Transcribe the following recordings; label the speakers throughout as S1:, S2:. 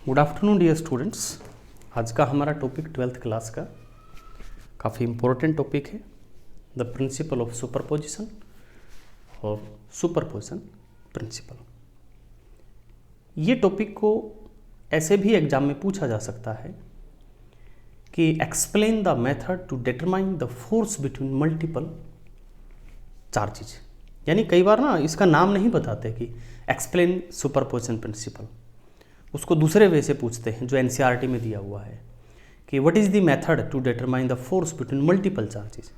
S1: Good afternoon dear students. आज का हमारा टॉपिक 12th क्लास का काफ़ी इम्पोर्टेंट टॉपिक है, द प्रिंसिपल ऑफ सुपरपोजिशन और सुपरपोजिशन प्रिंसिपल। ये टॉपिक को ऐसे भी एग्जाम में पूछा जा सकता है कि explain the method to determine the force between multiple charges. यानी कई बार ना इसका नाम नहीं बताते कि एक्सप्लेन सुपरपोजिशन प्रिंसिपल, उसको दूसरे वे से पूछते हैं जो एनसीईआरटी में दिया हुआ है कि what is the method to determine the force between multiple charges.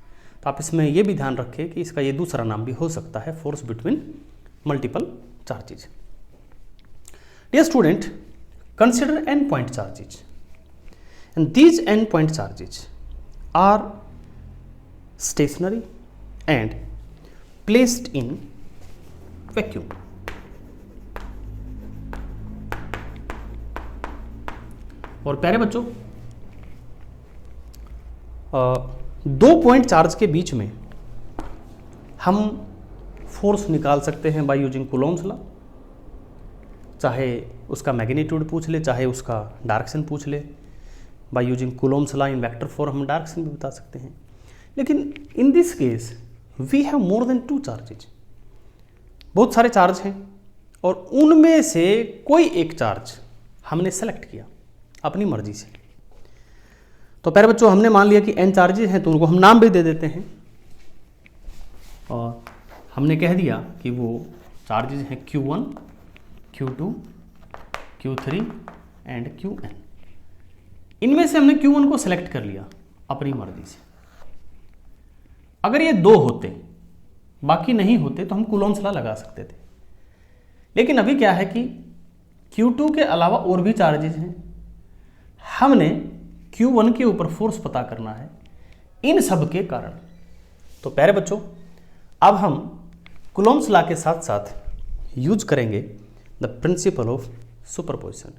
S1: तो आप इसमें ये भी ध्यान रखें कि इसका ये दूसरा नाम भी हो सकता है, force between multiple charges. Dear student, consider n point charges and these n point charges are stationary and placed in vacuum. और प्यारे बच्चों, दो पॉइंट चार्ज के बीच में हम फोर्स निकाल सकते हैं बाय यूजिंग कूलॉम्स लॉ। चाहे उसका मैग्नीट्यूड पूछ ले, चाहे उसका डायरेक्शन पूछ ले, by using Coulomb's law in vector form हम डायरेक्शन भी बता सकते हैं। लेकिन in this case we have more than two charges, बहुत सारे चार्ज हैं और उनमें से कोई एक चार्ज हमने सेलेक्ट किया अपनी मर्जी से। तो प्यारे बच्चों, हमने मान लिया कि n चार्जेस हैं तो उनको हम नाम भी दे देते हैं और हमने कह दिया कि वो चार्जेस हैं Q1, Q2, Q3 and Qn। इनमें से हमने Q1 को सेलेक्ट कर लिया अपनी मर्जी से। अगर ये दो होते, बाकी नहीं होते, तो हम कूलॉम्स लॉ लगा सकते थे। लेकिन अभी क्या है कि Q2 के अलावा और भी चार्जेस हैं, हमने Q1 के ऊपर फोर्स पता करना है इन सब के कारण। तो प्यारे बच्चों, अब हम कूलॉम्स लॉ के साथ साथ यूज करेंगे द प्रिंसिपल ऑफ सुपरपोजिशन।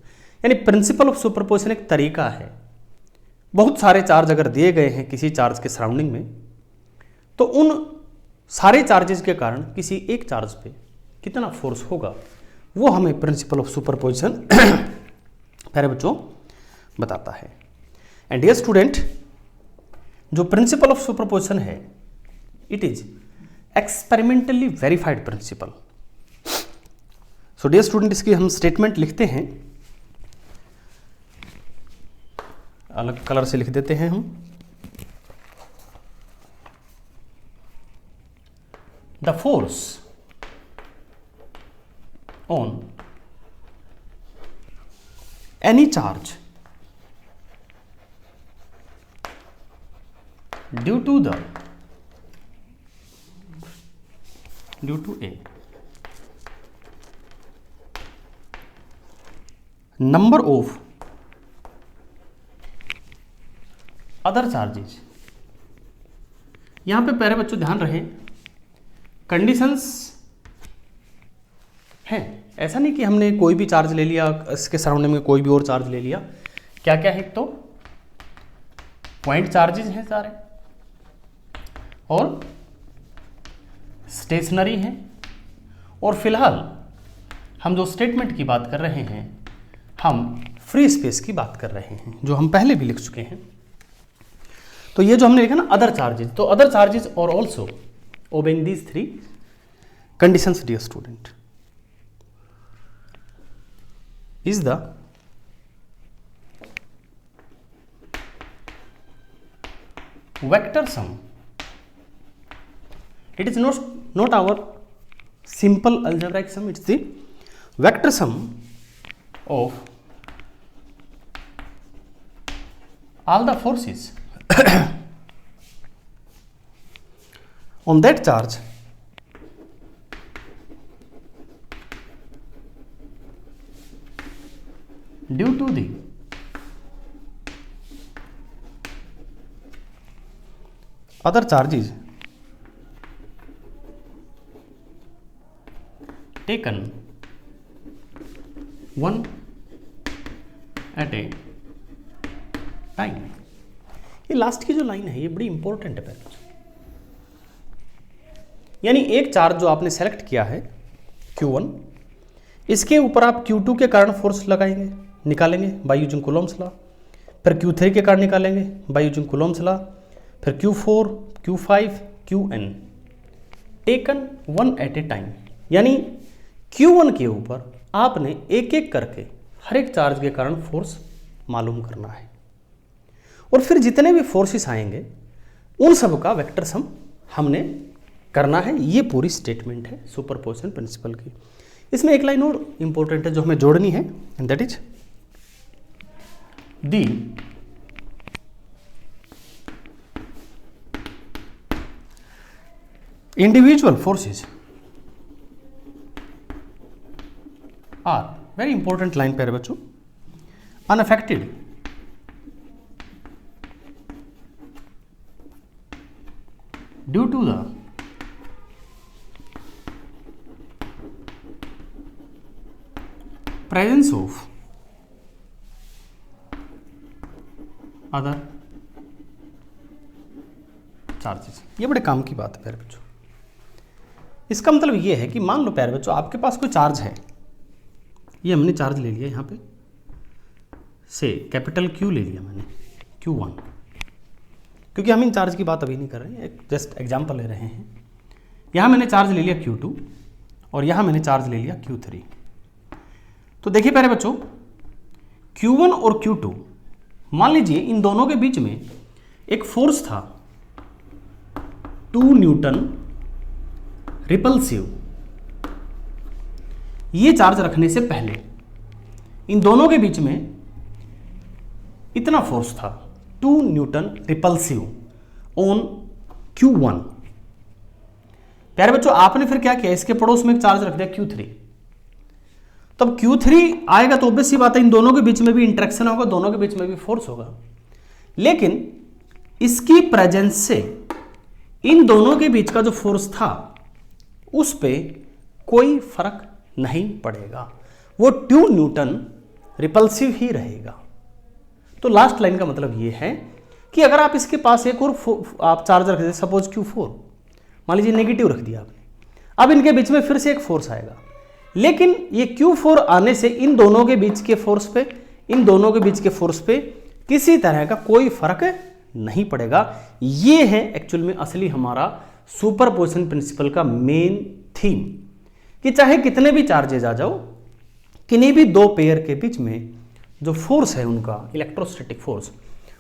S1: यानी प्रिंसिपल ऑफ सुपरपोजिशन एक तरीका है, बहुत सारे चार्ज अगर दिए गए हैं किसी चार्ज के सराउंडिंग में, तो उन सारे चार्जेस के कारण किसी एक चार्ज पे कितना फोर्स होगा वो हमें प्रिंसिपल ऑफ सुपरपोजिशन प्यारे बच्चों बताता है। एंड डियर स्टूडेंट, जो प्रिंसिपल ऑफ सुपरपोजिशन है, it is experimentally verified principle. So dear student, इसकी हम स्टेटमेंट लिखते हैं, अलग कलर से लिख देते हैं हम। The force on any charge due to a number of other charges। यहां पे प्यारे बच्चों ध्यान रहे, कंडीशंस हैं, ऐसा नहीं कि हमने कोई भी चार्ज ले लिया, इसके सराउंडिंग में कोई भी और चार्ज ले लिया। क्या क्या है, तो पॉइंट चार्जेस हैं सारे और स्टेशनरी हैं, और फिलहाल हम जो स्टेटमेंट की बात कर रहे हैं, हम फ्री स्पेस की बात कर रहे हैं, जो हम पहले भी लिख चुके हैं। तो ये जो हमने लिखा ना अदर चार्जेस, तो अदर चार्जेस और also obeying these three conditions dear student is the vector sum। It is not our simple algebraic sum, it's the vector sum of all the forces on that charge due to the other charges taken one at a time। ये last की जो line है ये बड़ी important है पहले। यानी एक चार्ज जो आपने सेलेक्ट किया है Q1, इसके ऊपर आप Q2 के कारण फोर्स लगाएंगे, निकालेंगे बाय यूजिंग कूलम्ब्स लॉ, फिर Q3 के कारण निकालेंगे बाय यूजिंग कूलम्ब्स लॉ, फिर Q4, Q5, Qn taken one at a time, यानी Q1 के ऊपर आपने एक एक करके हर एक चार्ज के कारण फोर्स मालूम करना है, और फिर जितने भी फोर्सेस आएंगे उन सब का वेक्टर सम हमने करना है। ये पूरी स्टेटमेंट है सुपरपोजिशन प्रिंसिपल की। इसमें एक लाइन और इंपॉर्टेंट है जो हमें जोड़नी है, and that is the individual forces are, very important line पे है बच्चों, unaffected due to the presence of other charges। ये बड़े काम की बात है प्यारे बच्चों। इसका मतलब ये है कि मान लो प्यारे बच्चों आपके पास कोई चार्ज है, ये हमने चार्ज ले लिया यहाँ पे से कैपिटल Q ले लिया मैंने, Q1, क्योंकि हम इन चार्ज की बात अभी नहीं कर रहे हैं, एक जस्ट एग्जांपल ले रहे हैं। यहाँ मैंने चार्ज ले लिया Q2 और यहाँ मैंने चार्ज ले लिया Q3। तो देखिए प्यारे बच्चों, Q1 और Q2 मान लीजिए इन दोनों के बीच में एक फोर्स था 2 न्यूटन रिपल्सिव। ये चार्ज रखने से पहले इन दोनों के बीच में इतना फोर्स था 2 न्यूटन रिपल्सिव ऑन Q1। प्यारे बच्चों आपने फिर क्या किया, इसके पड़ोस में एक चार्ज रख दिया Q3। तब Q3 आएगा तो ऑब्वियस सी बात है इन दोनों के बीच में भी इंटरेक्शन होगा, दोनों के बीच में भी फोर्स होगा, लेकिन इसकी प्रेजेंस से इन दोनों के बीच का जो फोर्स था उस पे कोई फर्क नहीं पड़ेगा, वो 2 न्यूटन रिपल्सिव ही रहेगा। तो लास्ट लाइन का मतलब ये है कि अगर आप इसके पास एक और आप चार्ज रख दें, सपोज Q4 मान लीजिए नेगेटिव रख दिया आपने, अब इनके बीच में फिर से एक फोर्स आएगा, लेकिन ये Q4 आने से इन दोनों के बीच के फोर्स पे, इन दोनों के बीच के फोर्स पे किसी तरह का कोई फर्क नहीं पड़ेगा। ये है एक्चुअल में असली हमारा सुपरपोजिशन प्रिंसिपल का मेन थीम, कि चाहे कितने भी चार्जेज आ जाओ, किन्हीं भी दो पेयर के बीच में जो फोर्स है उनका इलेक्ट्रोस्टैटिक फोर्स,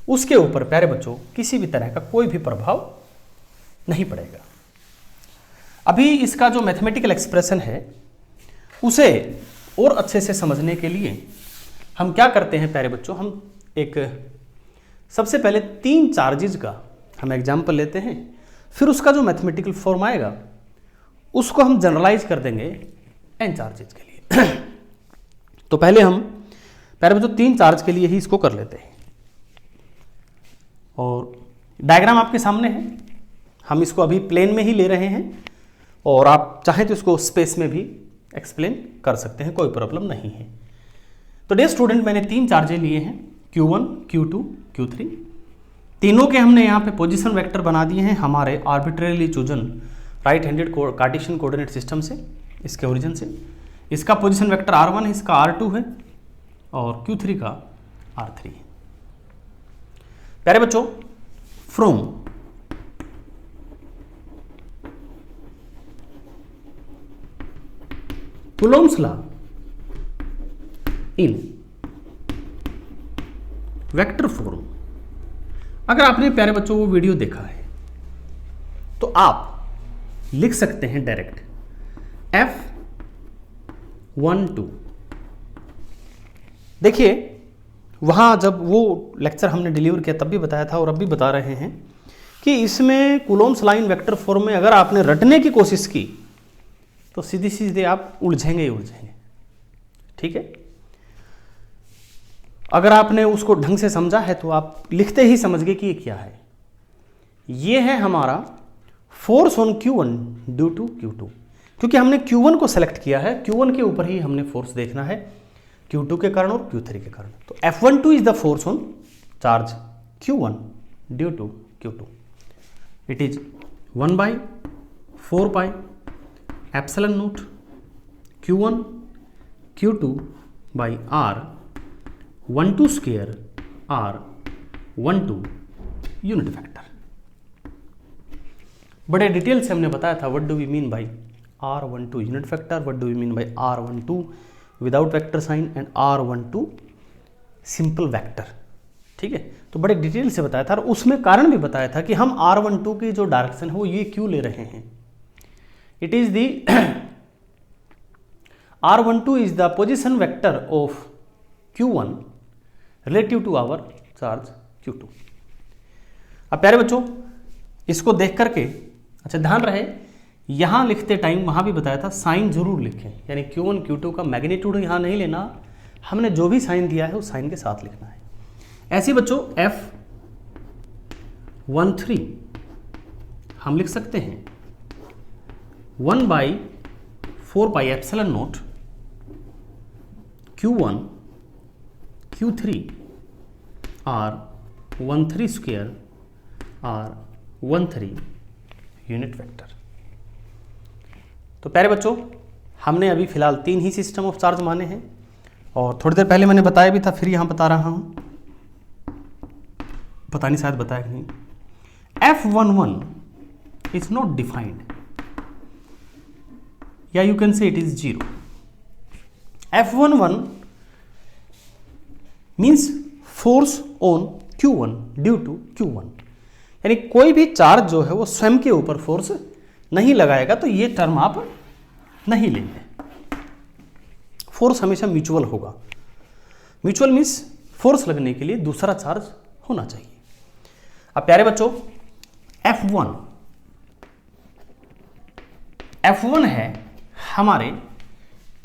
S1: उसके ऊपर प्यारे बच्चों किसी भी तरह का कोई भी प्रभाव नहीं पड़ेगा। अभी इसका जो मैथमेटिकल एक्सप्रेशन है उसे और अच्छे से समझने के लिए हम क्या करते हैं प्यारे बच्चों, हम एक सबसे पहले 3 चार्जेज का हम एग्जाम्पल लेते हैं, फिर उसका जो मैथमेटिकल फॉर्म आएगा उसको हम जनरलाइज कर देंगे n चार्जेज के लिए। तो पहले हम प्यारे बच्चों 3 चार्ज के लिए ही इसको कर लेते हैं, और डायग्राम आपके सामने है, हम इसको अभी प्लेन में ही ले रहे हैं, और आप चाहें तो इसको स्पेस में भी एक्सप्लेन कर सकते हैं, कोई प्रॉब्लम नहीं है। तो डियर स्टूडेंट मैंने 3 चार्जेज लिए हैं, Q1, Q2, Q3। तीनों के हमने यहाँ पे पोजीशन वेक्टर बना दिए हैं हमारे arbitrarily chosen right handed Cartesian coordinate system से, इसके ओरिजिन से। इसका पोजीशन वेक्टर R1 है, इसका R2 है, और Q3 का R3 है। प्यारे बच्चों, from Coulomb's law in vector form, अगर आपने प्यारे बच्चों वो वीडियो देखा है तो आप लिख सकते हैं डायरेक्ट F12। देखिए वहाँ जब वो लेक्चर हमने डिलीवर किया तब भी बताया था और अब भी बता रहे हैं कि इसमें कूलॉम्स लाइन वेक्टर फॉर्म में अगर आपने रटने की कोशिश की तो सीधे सीधे आप उलझेंगे ही उलझेंगे, ठीक है। अगर आपने उसको ढंग से समझा है तो आप लिखते ही समझ गए कि ये क्या है। ये है हमारा force on Q1 due to Q2, क्योंकि हमने Q1 को सेलेक्ट किया है, Q1 के ऊपर ही हमने फोर्स देखना है, Q2 के कारण और Q3 के कारण। तो F12 is the force on charge Q1 due to Q2। It is 1/4 pi epsilon naught Q1 Q2 by R 12 square r 12 unit vector. बड़े डिटेल से हमने बताया था what do we mean by R12 unit vector, what do we mean by R12 without vector sign and R12 simple vector. ठीक है, तो बड़े detail से बताया था और उसमें कारण भी बताया था कि हम R12 की जो डायरेक्शन है वो ये क्यों ले रहे हैं। It is the R12 is the position vector of Q1 relative to our charge Q2। अब प्यारे बच्चों इसको देख करके अच्छा ध्यान रहे, यहां लिखते टाइम वहां भी बताया था साइन जरूर लिखें, यानी Q1 Q2 का मैग्नीट्यूड यहां नहीं लेना, हमने जो भी साइन दिया है उस साइन के साथ लिखना है। ऐसे ही बच्चों F13 हम लिख सकते हैं 1/4πε0 Q1 Q3 R13 square R13 unit vector. तो प्यारे बच्चों हमने अभी फिलहाल 3 ही सिस्टम ऑफ चार्ज माने हैं और थोड़ी देर पहले मैंने बताया भी था, फिर यहां बता रहा हूं, पता नहीं शायद बताया कि नहीं। F11 इज नॉट डिफाइंड या you can say it is 0। F11 means force on Q1 due to Q1, यानी कोई भी चार्ज जो है वो स्वयं के ऊपर फोर्स नहीं लगाएगा, तो ये टर्म आप नहीं लेंगे। फोर्स हमेशा म्यूचुअल होगा। म्यूचुअल मीन्स फोर्स लगने के लिए दूसरा चार्ज होना चाहिए। अब प्यारे बच्चों F1 है हमारे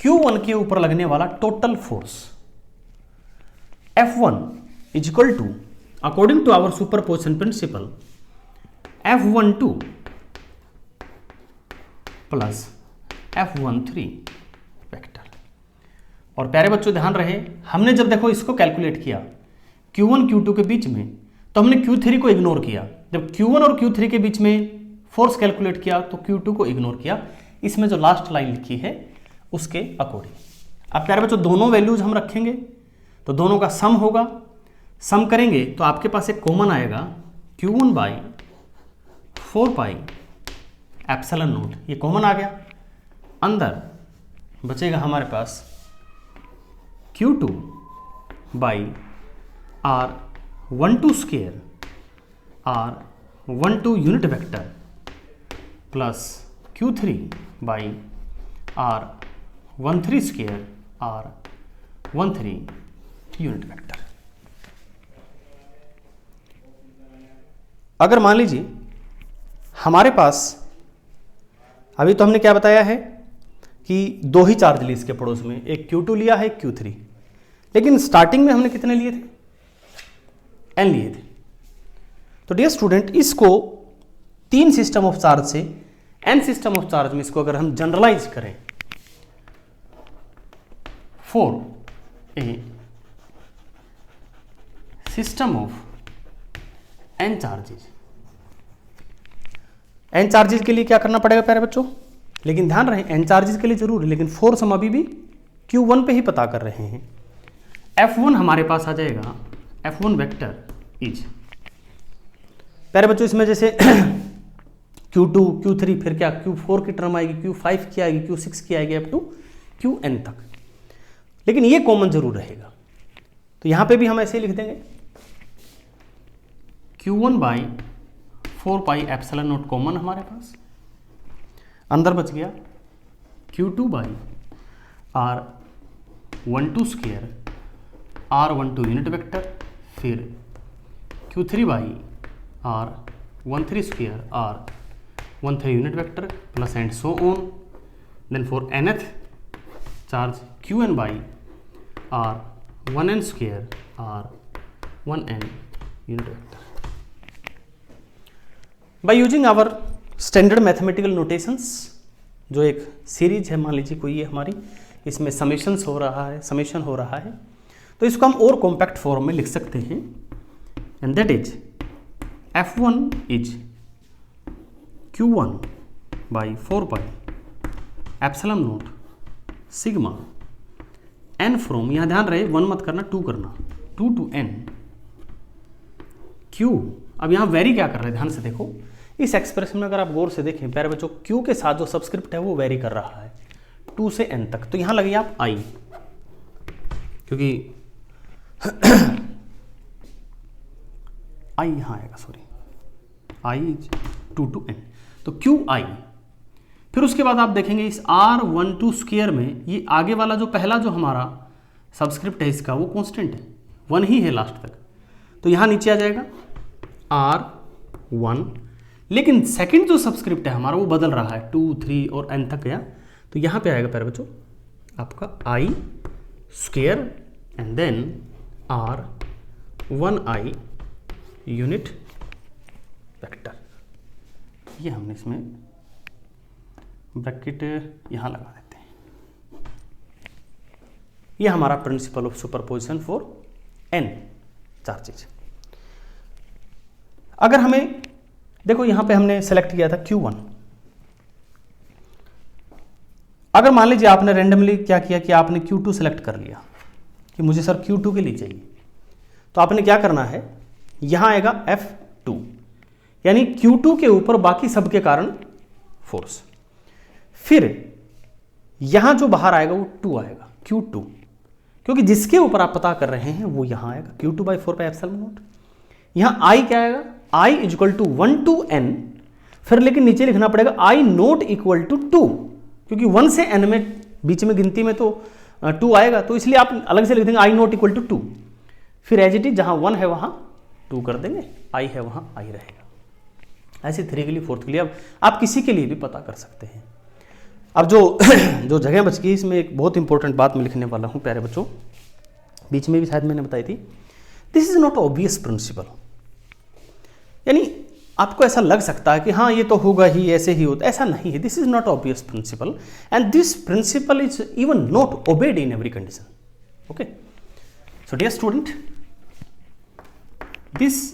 S1: Q1 के ऊपर लगने वाला total force. F1 is equal to according to our superposition principle F12 plus F13 vector. और प्यारे बच्चों ध्यान रहे, हमने जब देखो इसको कैलकुलेट किया Q1 Q2 के बीच में, तो हमने Q3 को इग्नोर किया। जब Q1 और Q3 के बीच में फोर्स कैलकुलेट किया तो Q2 को इग्नोर किया। इसमें जो लास्ट लाइन लिखी है उसके अकॉर्डिंग। अब प्यारे बच्चों दोनों वैल्यूज हम रखेंगे तो दोनों का सम होगा, सम करेंगे तो आपके पास एक कॉमन आएगा Q1/4πε0, ये कॉमन आ गया। अंदर बचेगा हमारे पास Q2/R12 square R12 unit vector plus Q3/R13 square R13 unit vector. अगर मान लीजिए हमारे पास अभी तो हमने क्या बताया है कि 2 ही चार्ज लिए इसके पड़ोस में, एक Q2 लिया है एक Q3, लेकिन स्टार्टिंग में हमने कितने लिए थे? n लिए थे। तो डियर स्टूडेंट इसको 3 सिस्टम ऑफ चार्ज से n सिस्टम ऑफ चार्ज में इसको अगर हम जनरलाइज करें for a system of n charges के लिए क्या करना पड़ेगा प्यारे बच्चों? लेकिन ध्यान रहे n चार्जेज के लिए जरूर है, लेकिन फोर्स हम अभी भी Q1 पे ही पता कर रहे हैं। F1 हमारे पास आ जाएगा, F1 वेक्टर इज प्यारे बच्चों इसमें जैसे Q2 Q3 फिर क्या Q4 की टर्म आएगी, Q5 की आएगी, Q6 की आएगी, अप टू Qn तक, लेकिन ये कॉमन जरूर रहेगा। तो यहां पे भी हम ऐसे ही लिख देंगे Q1/4πε0 कॉमन हमारे पास, अंदर बच गया Q2/R12 square R12 unit vector, फिर Q3/R13 square R13 unit vector plus and so on. Then for nth charge Qn/R1n square R1n unit vector. By using our standard mathematical notations, जो एक series है, मान लीजिए कोई ये हमारी, इसमें समेशन हो रहा है, तो इसको हम और कॉम्पैक्ट फॉर्म में लिख सकते हैं, and that is F1 is Q1/4πε0 sigma n from, यहां ध्यान रहे 1 मत करना, 2 करना, 2 to n q। अब यहां वेरी क्या कर रहे हैं, ध्यान से देखो इस एक्सप्रेशन में, अगर आप गौर से देखें प्यारे बच्चों, q के साथ जो सबस्क्रिप्ट है वो वेरी कर रहा है 2 से n तक, तो यहां लगाइए आप i, क्योंकि i यहां आएगा, सॉरी i 2 to n, तो q i। फिर उसके बाद आप देखेंगे इस r12 स्क्वायर में ये आगे वाला जो पहला जो हमारा सबस्क्रिप्ट है इसका वो कांस्टेंट है, 1 ही है लास्ट तक, तो यहां नीचे आ जाएगा r1, लेकिन सेकंड जो सबस्क्रिप्ट है हमारा वो बदल रहा है, 2 3 और n तक गया, तो यहां पे आएगा प्यारे बच्चों आपका i square and then r1i unit vector. ये हमने इसमें ब्रैकेट यहां लगा देते हैं। ये हमारा principal of superposition for n charges. अगर हमें देखो यहां पे हमने सेलेक्ट किया था Q1, अगर मान लीजिए आपने रैंडमली क्या किया कि आपने Q2 सेलेक्ट कर लिया कि मुझे सर Q2 के लिए चाहिए, तो आपने क्या करना है, यहां आएगा F2, यानी Q2 के ऊपर बाकी सब के कारण फोर्स, फिर यहां जो बाहर आएगा वो 2 आएगा Q2, क्योंकि जिसके ऊपर आप पता कर रहे हैं वो यहां आएगा Q2/4πε0। यहां I क्या आएगा, I = 1 to n, फिर लेकिन नीचे लिखना पड़ेगा I not equal to 2, क्योंकि 1 से n में बीच में गिनती में तो 2 आएगा, तो इसलिए आप अलग से लिख देंगे I not equal to 2, फिर एज इट इज जहां 1 है वहां 2 कर देंगे, I है वहां I रहेगा। ऐसे 3 के लिए 4 के लिए अब आप किसी के लिए भी पता कर सकते हैं। अब जो जगह बच गई इसमें एक बहुत इंपॉर्टेंट बात मैं लिखने वाला हूं प्यारे बच्चों, बीच में भी शायद मैंने बताई थी, this is not obvious principle, यानी आपको ऐसा लग सकता है कि हाँ ये तो होगा ही, ऐसे ही होता, ऐसा नहीं है। This is not obvious principle and this principle is even not obeyed in every condition. Okay, so dear student, this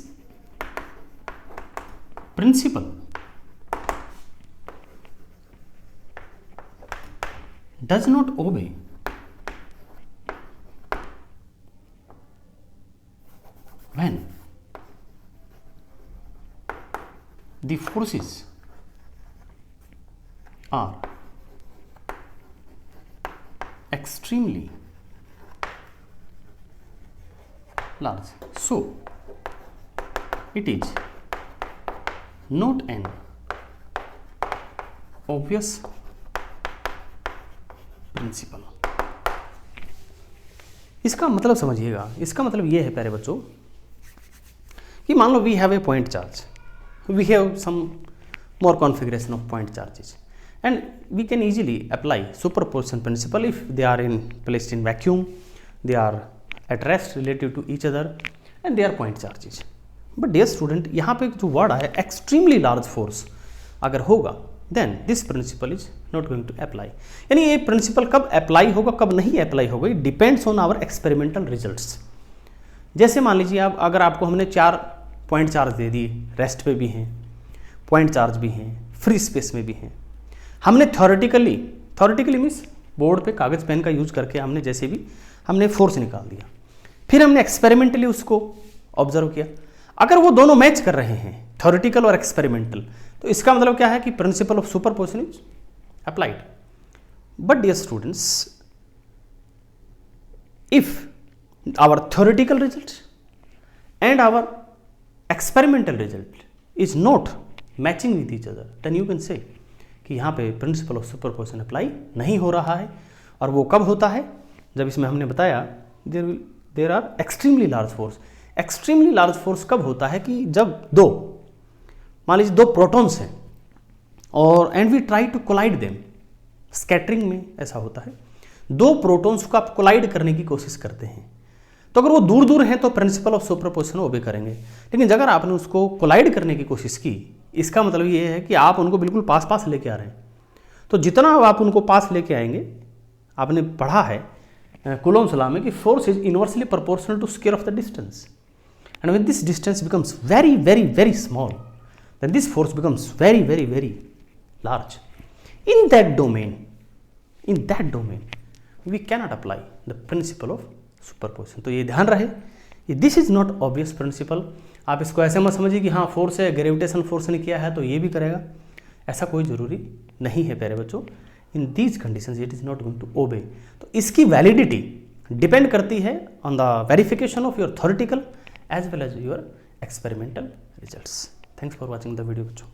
S1: principle does not obey when the forces are extremely large. So it is not an obvious principle. इसका मतलब समझिएगा, इसका मतलब ये है प्यारे बच्चों कि मान लो we have a point charge, we have some more configuration of point charges and we can easily apply superposition principle if they are in placed in vacuum, they are at rest relative to each other and they are point charges. But dear student, यहाँ पे जो word है extremely large force अगर होगा then this principle is not going to apply. यानी ये principal कब apply होगा कब नहीं अप्लाई होगा, it depends on our experimental results. जैसे मान लीजिए आप, अगर आपको हमने 4 पॉइंट चार्ज दे दिए, रेस्ट पे भी हैं, पॉइंट चार्ज भी हैं, फ्री स्पेस में भी हैं, हमने थ्योरेटिकली मीन्स बोर्ड पे कागज़ पेन का यूज करके हमने जैसे भी हमने फोर्स निकाल दिया, फिर हमने एक्सपेरिमेंटली उसको ऑब्जर्व किया, अगर वो दोनों मैच कर रहे हैं थ्योरेटिकल और एक्सपेरिमेंटल, तो इसका मतलब क्या है कि principle of superposition is applied. But dear students, if our theoretical result and our experimental result is not matching with each other, then you can say कि यहाँ पे प्रिंसिपल ऑफ सुपरपोजिशन अप्लाई नहीं हो रहा है। और वो कब होता है, जब इसमें हमने बताया there are extremely large force. Extremely large force कब होता है कि जब मान लीजिए 2 प्रोटॉन्स हैं और and we try to collide them, scattering में ऐसा होता है, 2 प्रोटॉन्स को आप कोलाइड करने की कोशिश करते हैं, तो अगर वो दूर दूर हैं तो प्रिंसिपल ऑफ सुपरपोजिशन ओबे करेंगे। लेकिन अगर आपने उसको कोलाइड करने की कोशिश की, इसका मतलब ये है कि आप उनको बिल्कुल पास पास लेके आ रहे हैं, तो जितना आप उनको पास लेके आएंगे, आपने पढ़ा है कूलॉम्स लॉ में कि force is inversely proportional to square of the distance, and when this distance becomes very very very small, then this force becomes very very very large. In that domain we cannot apply the principle of superposition. तो ये ध्यान रहे, ये this is not obvious principle. आप इसको ऐसे मत समझिए कि हाँ फोर्स है, ग्रेविटेशन फोर्स ने किया है तो ये भी करेगा, ऐसा कोई ज़रूरी नहीं है प्यारे बच्चों। In these conditions it is not going to obey. तो इसकी वैलिडिटी डिपेंड करती है on the verification of your theoretical as well as your experimental results. Thanks for watching the video बच्चों।